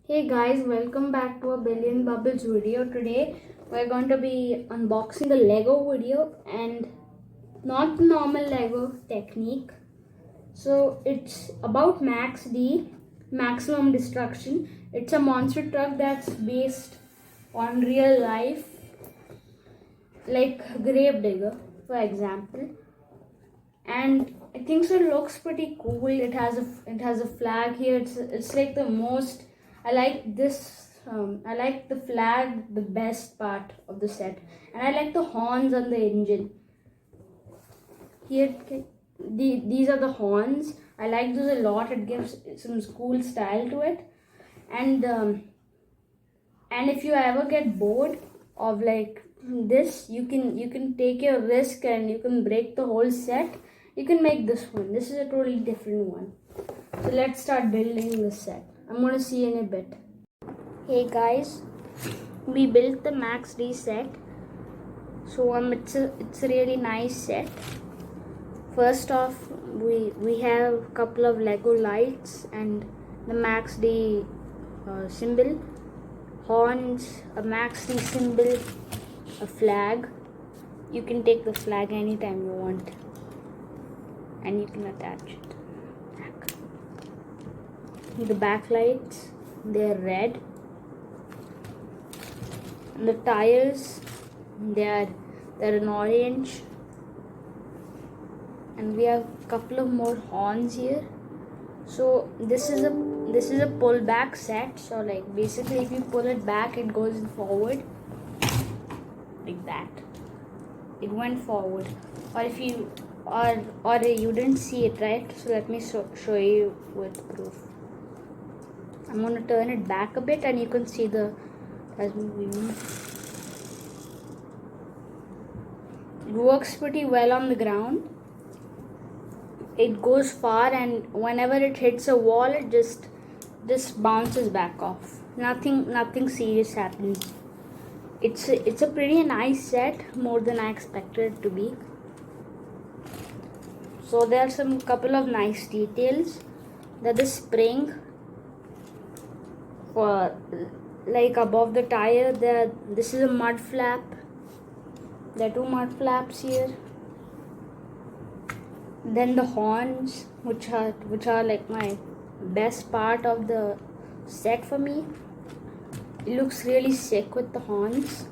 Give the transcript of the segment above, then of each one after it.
Hey guys, welcome back to a Billion Bubbles video. Today we're going to be unboxing the Lego video and not the normal Lego technique. So it's about Max D, Maximum Destruction. It's a monster truck that's based on real life, like Gravedigger, for example. And I think so. It looks pretty cool. It has a flag here. It's like the most. I like this. I like the flag, the best part of the set, and I like the horns on the engine. Here, these are the horns. I like those a lot. It gives some cool style to it, and if you ever get bored of like this, you can take your risk and you can break the whole set. You can make this one. This is a totally different one. So let's start building this set. I'm gonna see in a bit. Hey guys, we built the Max D set. So it's a really nice set. First off, we have a couple of Lego lights and the Max D symbol, horns, a Max D symbol, a flag. You can take the flag anytime you want, and you can attach it back. The backlights, they're red. And the tires, they're in orange. And we have a couple of more horns here. So this is a pull back set. So like basically if you pull it back, it goes forward like that. It went forward. Or if you or you didn't see it, right? So let me show you with proof. I'm gonna turn it back a bit and you can see the as moving. It works pretty well on the ground. It goes far, and whenever it hits a wall, it just bounces back off. Nothing serious happens. It's a pretty nice set, more than I expected it to be. So there are some couple of nice details. That the spring for like above the tire there. This is a mud flap. There are two mud flaps here. Then the horns, which are like my best part of the set for me. It looks really sick with the horns.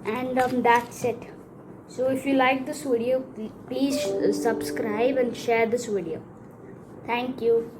And that's it. So if you like this video, please subscribe and share this video. Thank you.